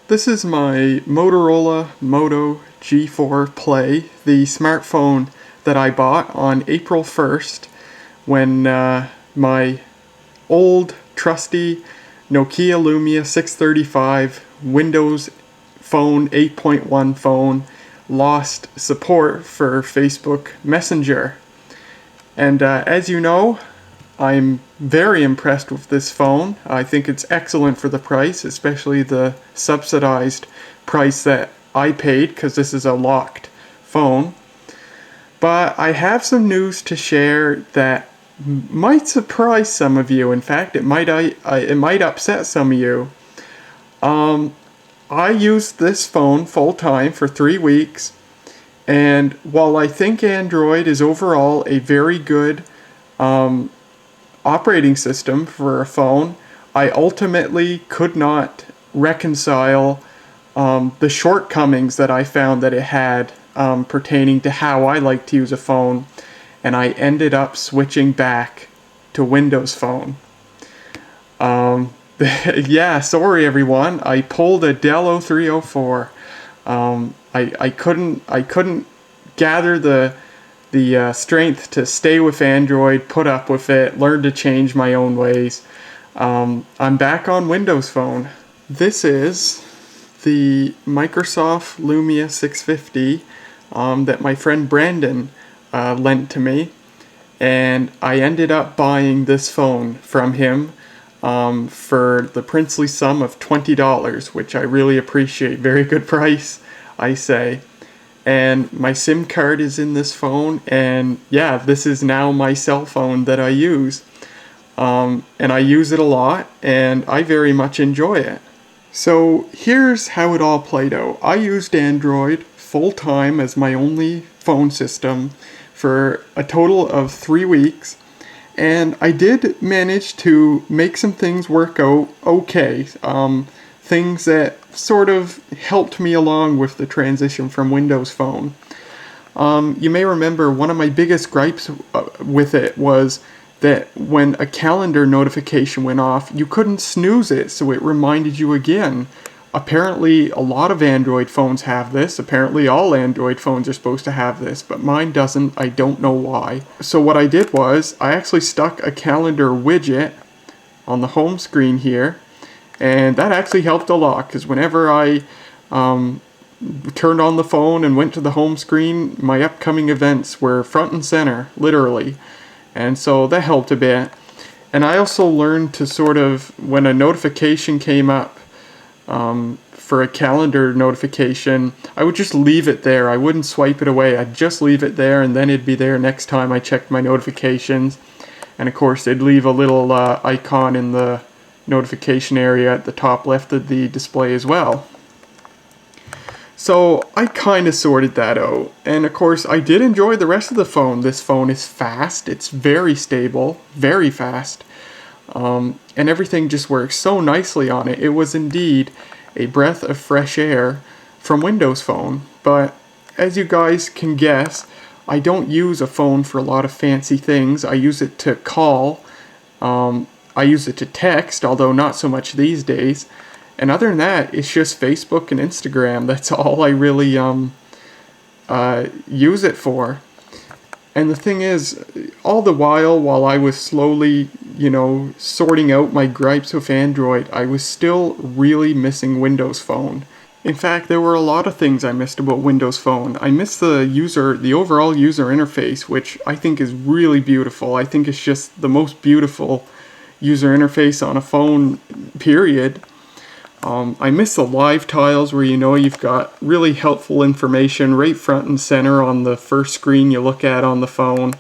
This is my Motorola Moto G4 Play, the smartphone that I bought on April 1st when my old trusty Nokia Lumia 635 Windows Phone 8.1 phone lost support for Facebook Messenger. And as you know, I'm very impressed with this phone. I think it's excellent for the price, especially the subsidized price that I paid, because this is a locked phone. But I have some news to share that might surprise some of you. In fact, it might upset some of you. I used this phone full time for 3 weeks, and while I think Android is overall a very good operating system for a phone, I ultimately could not reconcile the shortcomings that I found that it had pertaining to how I like to use a phone, and I ended up switching back to Windows Phone. Yeah, sorry everyone, I pulled a Dell 0304. I couldn't gather the strength to stay with Android, put up with it, learn to change my own ways. I'm back on Windows Phone. This is the Microsoft Lumia 650 that my friend Brandon lent to me, and I ended up buying this phone from him for the princely sum of $20, which I really appreciate. Very good price, I say. And my SIM card is in this phone, and yeah, this is now my cell phone that I use. And I use it a lot, and I very much enjoy it. So here's how it all played out. I used Android full time as my only phone system for a total of 3 weeks, and I did manage to make some things work out okay. Things that sort of helped me along with the transition from Windows Phone. You may remember one of my biggest gripes with it was that when a calendar notification went off, you couldn't snooze it so it reminded you again. Apparently a lot of Android phones have this. Apparently all Android phones are supposed to have this, but mine doesn't. I don't know why. So what I did was I actually stuck a calendar widget on the home screen here, and that actually helped a lot, because whenever I turned on the phone and went to the home screen, my upcoming events were front and center, literally. And so that helped a bit. And I also learned to sort of, when a notification came up for a calendar notification, I would just leave it there. I wouldn't swipe it away. I'd just leave it there, and then it'd be there next time I checked my notifications. And of course, it'd leave a little icon in the notification area at the top left of the display as well. So I kind of sorted that out, and of course I did enjoy the rest of the phone. This phone is fast, it's very stable, very fast, and everything just works so nicely on it. It was indeed a breath of fresh air from Windows Phone. But as you guys can guess, I don't use a phone for a lot of fancy things. I use it to call, I use it to text, although not so much these days. And other than that, it's just Facebook and Instagram. That's all I really use it for. And the thing is, all the while I was slowly, sorting out my gripes with Android, I was still really missing Windows Phone. In fact, there were a lot of things I missed about Windows Phone. I missed the overall user interface, which I think is really beautiful. I think it's just the most beautiful user interface on a phone, period. I miss the live tiles where you've got really helpful information right front and center on the first screen you look at on the phone.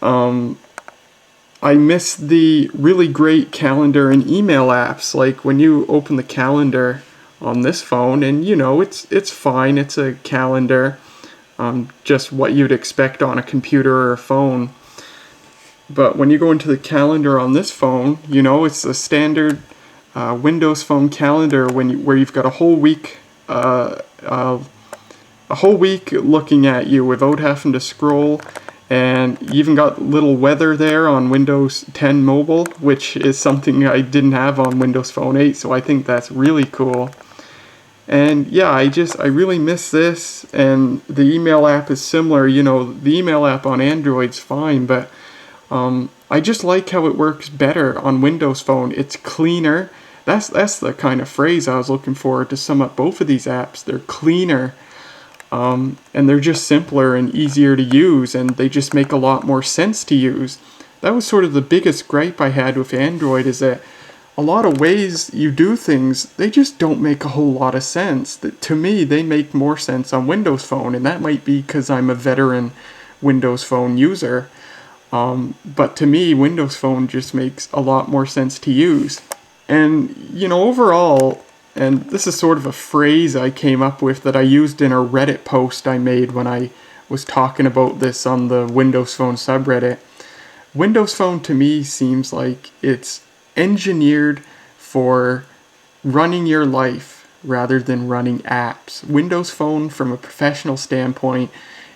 I miss the really great calendar and email apps, like when you open the calendar on this phone, and it's fine, it's a calendar, just what you'd expect on a computer or a phone. But when you go into the calendar on this phone, it's a standard Windows Phone calendar where you've got a whole week looking at you without having to scroll, and you even got little weather there on Windows 10 Mobile, which is something I didn't have on Windows Phone 8, so I think that's really cool. And yeah, I really miss this, and the email app is similar. You know, the email app on Android's fine, but I just like how it works better on Windows Phone. It's cleaner. That's the kind of phrase I was looking for to sum up both of these apps. They're cleaner, and they're just simpler and easier to use, and they just make a lot more sense to use. That was sort of the biggest gripe I had with Android, is that a lot of ways you do things, they just don't make a whole lot of sense. To me, they make more sense on Windows Phone, and that might be because I'm a veteran Windows Phone user. But to me, Windows Phone just makes a lot more sense to use. And, you know, overall, and this is sort of a phrase I came up with that I used in a Reddit post I made when I was talking about this on the Windows Phone subreddit. Windows Phone to me seems like it's engineered for running your life rather than running apps. Windows Phone, from a professional standpoint,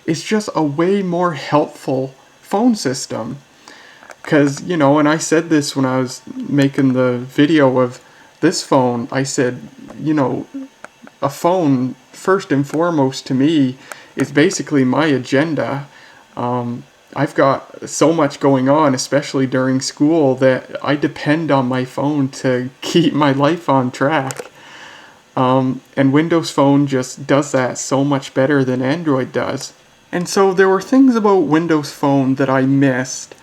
is just a way more helpful phone system. Because, you know, and I said this when I was making the video of this phone, I said, you know, a phone, first and foremost to me, is basically my agenda. I've got so much going on, especially during school, that I depend on my phone to keep my life on track. And Windows Phone just does that so much better than Android does. And so there were things about Windows Phone that I missed.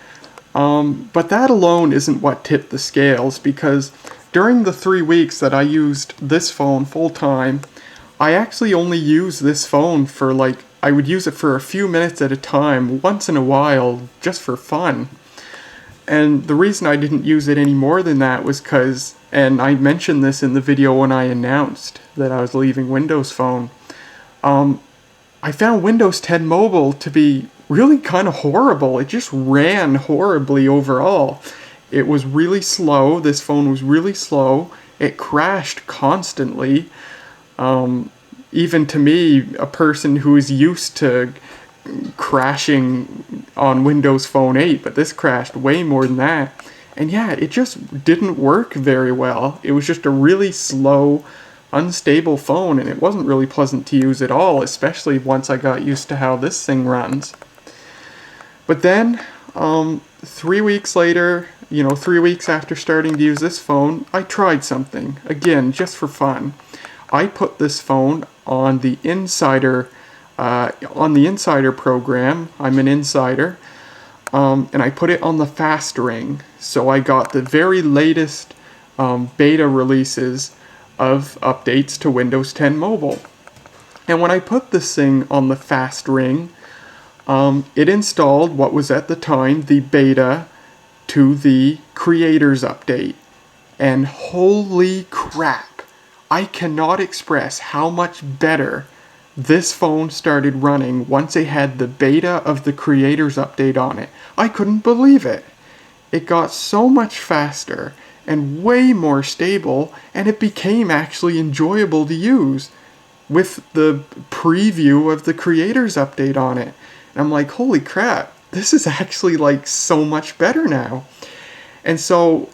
But that alone isn't what tipped the scales, because during the 3 weeks that I used this phone full time, I actually only used this phone for I would use it for a few minutes at a time, once in a while, just for fun. And the reason I didn't use it any more than that was because, and I mentioned this in the video when I announced that I was leaving Windows Phone, I found Windows 10 Mobile to be really kind of horrible. It just ran horribly overall. It was really slow. This phone was really slow. It crashed constantly. Even to me, a person who is used to crashing on Windows Phone 8, but this crashed way more than that. And yeah, it just didn't work very well. It was just a really slow, unstable phone, and it wasn't really pleasant to use at all, especially once I got used to how this thing runs. But then, 3 weeks later, 3 weeks after starting to use this phone, I tried something, again, just for fun. I put this phone on the Insider program. I'm an insider, and I put it on the fast ring. So I got the very latest beta releases of updates to Windows 10 Mobile. And when I put this thing on the fast ring, it installed what was at the time the beta to the Creators Update. And holy crap! I cannot express how much better this phone started running once it had the beta of the Creators Update on it. I couldn't believe it. It got so much faster and way more stable, and it became actually enjoyable to use with the preview of the Creators Update on it. And I'm like, holy crap, this is actually so much better now. And so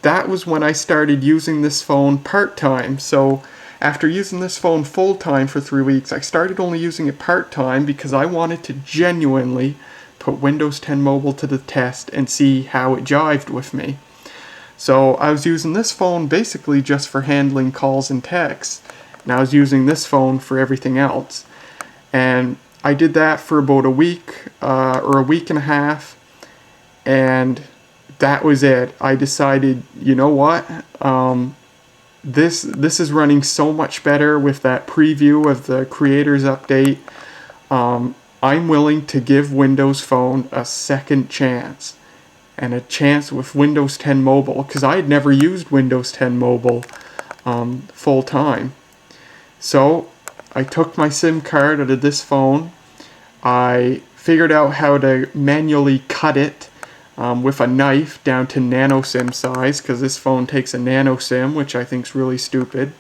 that was when I started using this phone part-time. So after using this phone full-time for 3 weeks, I started only using it part-time because I wanted to genuinely put Windows 10 Mobile to the test and see how it jived with me. So I was using this phone basically just for handling calls and texts, and I was using this phone for everything else. And I did that for about a week or a week and a half, and that was it. I decided, you know what? This is running so much better with that preview of the Creators Update. I'm willing to give Windows Phone a second chance, and a chance with Windows 10 Mobile, because I had never used Windows 10 Mobile full time. So I took my SIM card out of this phone. I figured out how to manually cut it with a knife down to nano SIM size, because this phone takes a nano SIM, which I think is really stupid.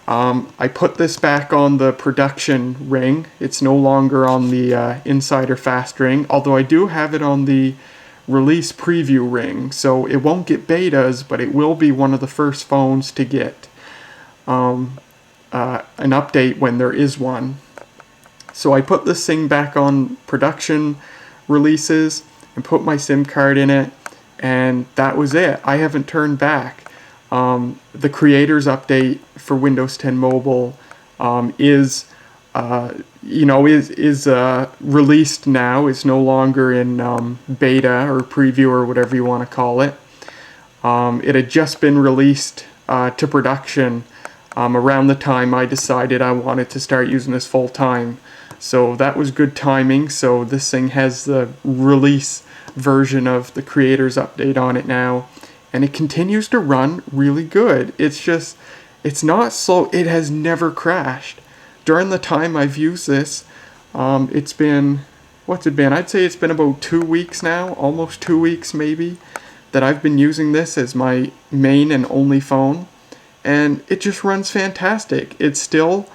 I put this back on the production ring. It's no longer on the Insider Fast ring, although I do have it on the release preview ring, so it won't get betas, but it will be one of the first phones to get an update when there is one. So I put this thing back on production releases and put my SIM card in it, and that was it. I haven't turned back. The creators update for Windows 10 Mobile is released now. It's no longer in beta or preview or whatever you want to call it. It had just been released to production around the time I decided I wanted to start using this full time. So that was good timing. So this thing has the release version of the creators update on it now, and it continues to run really good. It's not slow. It has never crashed. During the time I've used this, it's been, what's it been? I'd say it's been about 2 weeks now, almost 2 weeks maybe, that I've been using this as my main and only phone, and it just runs fantastic. It's still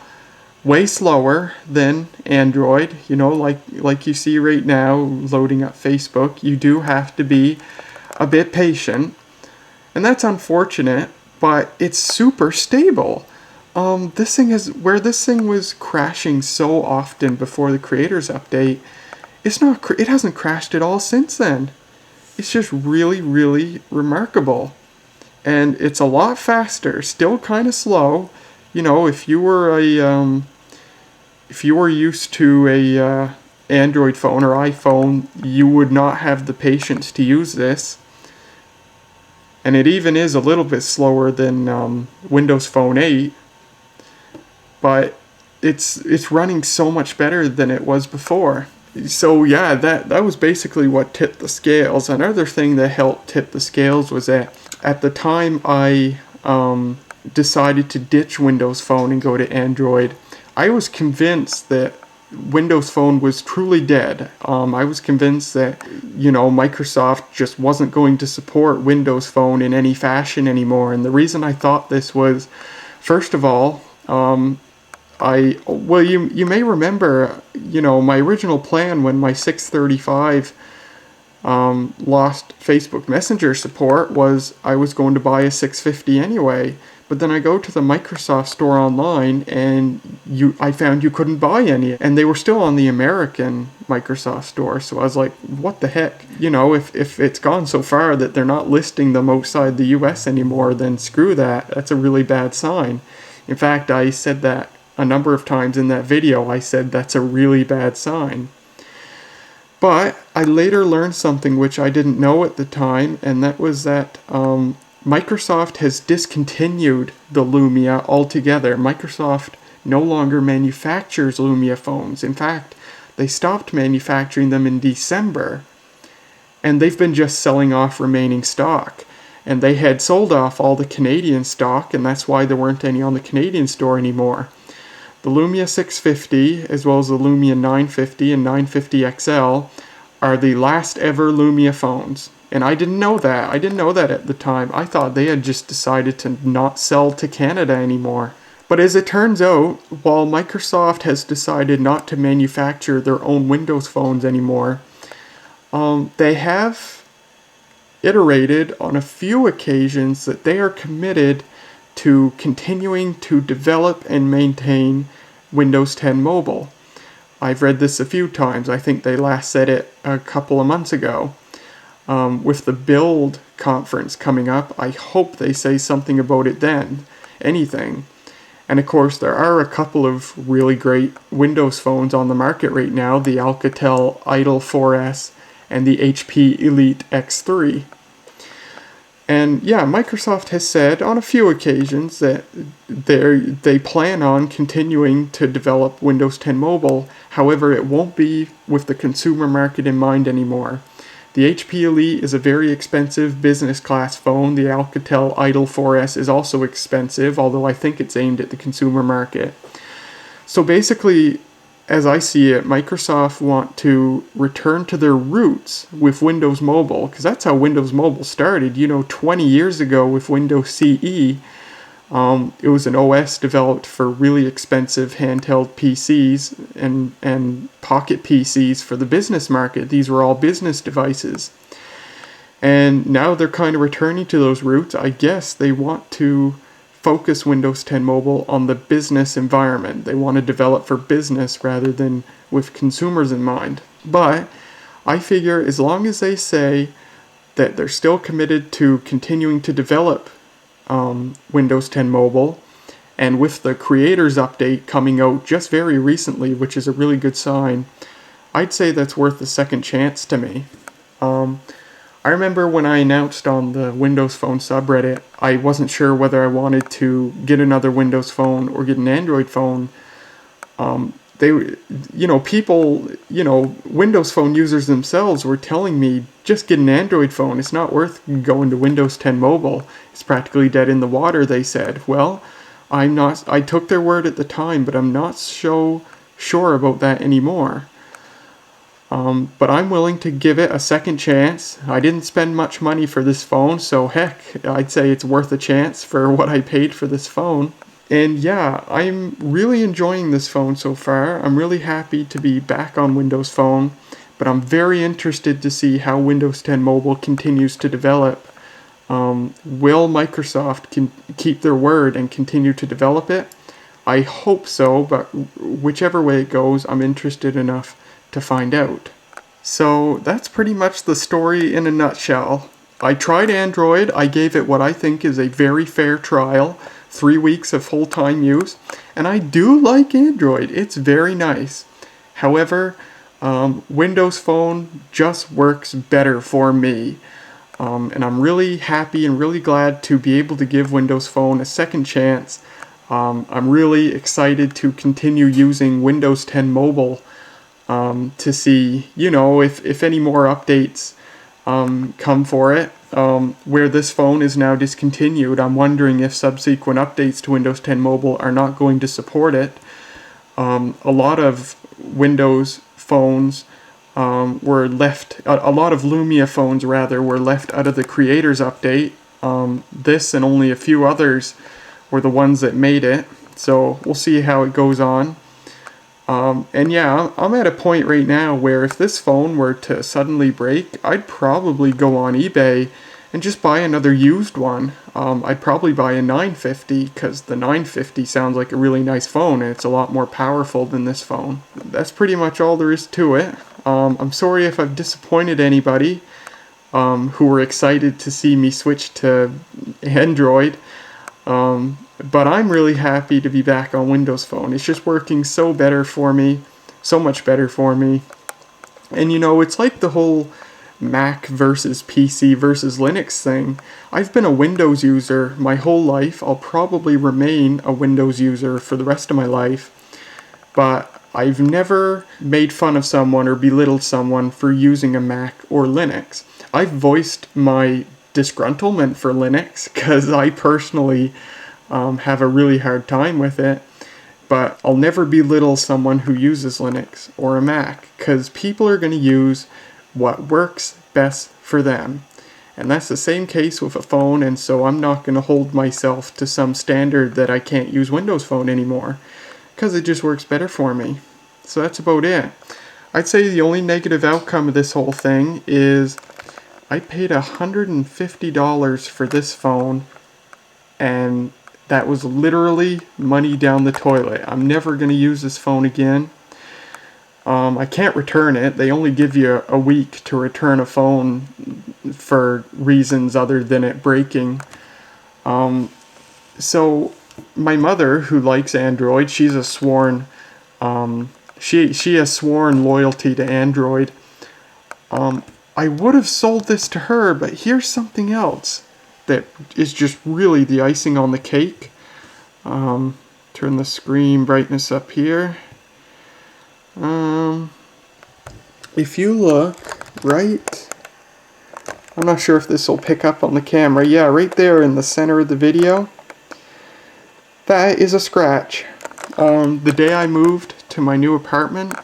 way slower than Android, like you see right now loading up Facebook. You do have to be a bit patient, and that's unfortunate, but it's super stable. This thing was crashing so often before the creators update, it hasn't crashed at all since then. It's just really, really remarkable. And it's a lot faster, still kind of slow. If you were used to a Android phone or iPhone, you would not have the patience to use this. And it even is a little bit slower than Windows Phone 8. But it's running so much better than it was before. So yeah, that was basically what tipped the scales. Another thing that helped tip the scales was that at the time I decided to ditch Windows Phone and go to Android, I was convinced that Windows Phone was truly dead. I was convinced that, Microsoft just wasn't going to support Windows Phone in any fashion anymore. And the reason I thought this was, first of all, you may remember, my original plan when my 635 lost Facebook Messenger support was I was going to buy a 650 anyway. But then I go to the Microsoft store online and I found you couldn't buy any, and they were still on the American Microsoft store. So I was like, what the heck? If it's gone so far that they're not listing them outside the US anymore, then screw that. That's a really bad sign. In fact, I said that a number of times in that video. I said that's a really bad sign. But I later learned something which I didn't know at the time, and that was that Microsoft has discontinued the Lumia altogether. Microsoft no longer manufactures Lumia phones. In fact, they stopped manufacturing them in December, and they've been just selling off remaining stock. And they had sold off all the Canadian stock, and that's why there weren't any on the Canadian store anymore. The Lumia 650, as well as the Lumia 950 and 950 XL, are the last ever Lumia phones. And I didn't know that. I didn't know that at the time. I thought they had just decided to not sell to Canada anymore. But as it turns out, while Microsoft has decided not to manufacture their own Windows phones anymore, they have iterated on a few occasions that they are committed to continuing to develop and maintain Windows 10 Mobile. I've read this a few times. I think they last said it a couple of months ago. With the Build conference coming up, I hope they say something about it then. Anything. And of course, there are a couple of really great Windows phones on the market right now, the Alcatel Idol 4S and the HP Elite X3. And yeah, Microsoft has said on a few occasions that they plan on continuing to develop Windows 10 Mobile. However, it won't be with the consumer market in mind anymore. The HP Elite is a very expensive business class phone. The Alcatel Idol 4S is also expensive, although I think it's aimed at the consumer market. So basically, as I see it, Microsoft want to return to their roots with Windows Mobile, because that's how Windows Mobile started. 20 years ago with Windows CE, it was an OS developed for really expensive handheld PCs and pocket PCs for the business market. These were all business devices. And now they're kind of returning to those roots. I guess they want to focus Windows 10 Mobile on the business environment. They want to develop for business rather than with consumers in mind. But I figure as long as they say that they're still committed to continuing to develop Windows 10 Mobile, and with the Creators Update coming out just very recently, which is a really good sign, I'd say that's worth a second chance to me. I remember when I announced on the Windows Phone subreddit, I wasn't sure whether I wanted to get another Windows Phone or get an Android phone. Windows Phone users themselves were telling me, just get an Android phone. It's not worth going to Windows 10 Mobile. It's practically dead in the water, they said. Well, I took their word at the time, but I'm not so sure about that anymore. But I'm willing to give it a second chance. I didn't spend much money for this phone, so heck, I'd say it's worth a chance for what I paid for this phone. And yeah, I'm really enjoying this phone so far. I'm really happy to be back on Windows Phone, but I'm very interested to see how Windows 10 Mobile continues to develop. Will Microsoft keep their word and continue to develop it? I hope so, but whichever way it goes, I'm interested enough to find out. So that's pretty much the story in a nutshell. I tried Android. I gave it what I think is a very fair trial, 3 weeks of full-time use, and I do like Android. It's very nice. However, Windows Phone just works better for me. And I'm really happy and really glad to be able to give Windows Phone a second chance. I'm really excited to continue using Windows 10 Mobile to see, if any more updates come for it. Where this phone is now discontinued, I'm wondering if subsequent updates to Windows 10 Mobile are not going to support it. A lot of Windows phones were left, a lot of Lumia phones rather, were left out of the Creators Update. This and only a few others were the ones that made it. So we'll see how it goes on. And yeah, I'm at a point right now where if this phone were to suddenly break, I'd probably go on eBay and just buy another used one. I'd probably buy a 950 because the 950 sounds like a really nice phone and it's a lot more powerful than this phone. That's pretty much all there is to it. I'm sorry if I've disappointed anybody who were excited to see me switch to Android. But I'm really happy to be back on Windows Phone. It's just working so much better for me. And it's like the whole Mac versus PC versus Linux thing. I've been a Windows user my whole life. I'll probably remain a Windows user for the rest of my life. But I've never made fun of someone or belittled someone for using a Mac or Linux. I've voiced my disgruntlement for Linux because I personally have a really hard time with it, but I'll never belittle someone who uses Linux or a Mac because people are going to use what works best for them. And that's the same case with a phone, and so I'm not going to hold myself to some standard that I can't use Windows Phone anymore because it just works better for me. So that's about it. I'd say the only negative outcome of this whole thing is I paid $150 for this phone, and that was literally money down the toilet. I'm never going to use this phone again. I can't return it. They only give you a week to return a phone for reasons other than it breaking. So my mother, who likes Android, she's a sworn, she has sworn loyalty to Android. I would have sold this to her, but here's something else that is just really the icing on the cake. Turn the screen brightness up here. If you look right, I'm not sure if this will pick up on the camera. Yeah, right there in the center of the video, that is a scratch. The day I moved to my new apartment,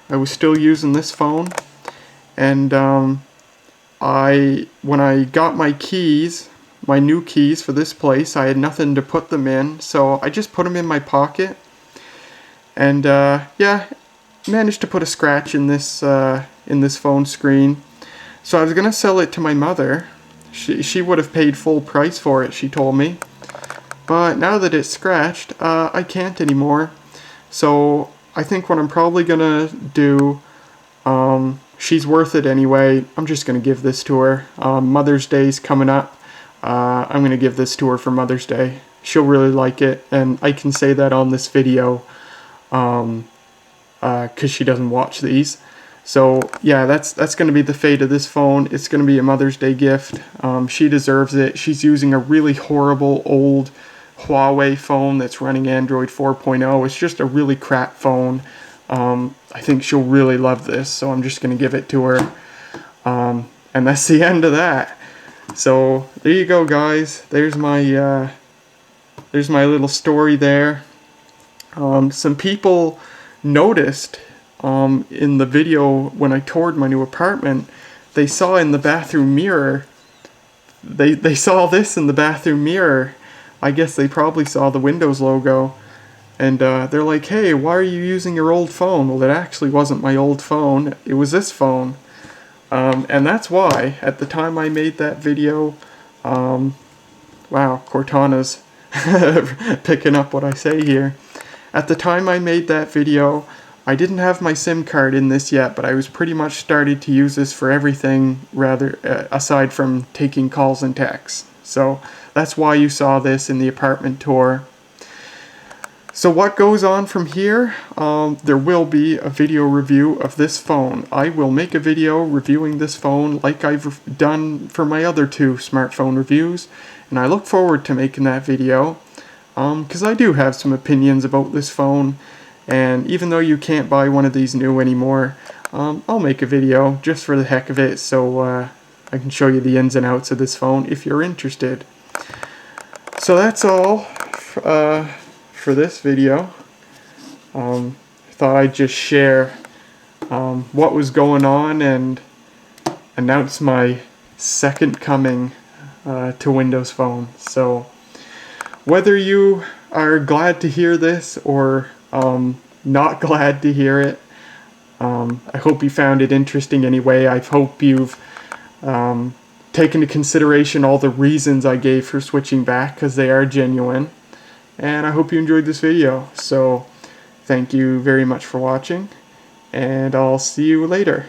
I was still using this phone, and when I got my keys, my new keys for this place, I had nothing to put them in, so I just put them in my pocket, and yeah, managed to put a scratch in this phone screen. So I was gonna sell it to my mother. She would have paid full price for it, she told me, but now that it's scratched, I can't anymore. So I think what I'm probably gonna do, she's worth it anyway. I'm just gonna give this to her. Mother's Day's coming up. I'm gonna give this to her for Mother's Day. She'll really like it, and I can say that on this video, because she doesn't watch these. So yeah, that's going to be the fate of this phone. It's going to be a Mother's Day gift. She deserves it. She's using a really horrible old Huawei phone that's running Android 4.0. It's just a really crap phone. I think she'll really love this, so I'm just going to give it to her. And that's the end of that. So there you go, guys. There's my little story there. Some people noticed in the video when I toured my new apartment, they saw in the bathroom mirror, they saw this in the bathroom mirror. I guess they probably saw the Windows logo, and they're like, hey, why are you using your old phone? Well, it actually wasn't my old phone, it was this phone. And that's why, at the time I made that video, wow, Cortana's picking up what I say here. At the time I made that video, I didn't have my SIM card in this yet, but I was pretty much started to use this for everything, rather aside from taking calls and texts. So that's why you saw this in the apartment tour. So what goes on from here? There will be a video review of this phone. I will make a video reviewing this phone like I've done for my other two smartphone reviews, and I look forward to making that video, because I do have some opinions about this phone. And even though you can't buy one of these new anymore, I'll make a video just for the heck of it, so I can show you the ins and outs of this phone if you're interested. So that's all for this video. I thought I'd just share what was going on and announce my second coming to Windows Phone. So whether you are glad to hear this or not glad to hear it, I hope you found it interesting anyway. I hope you've taken into consideration all the reasons I gave for switching back, because they are genuine. And I hope you enjoyed this video. So thank you very much for watching, and I'll see you later.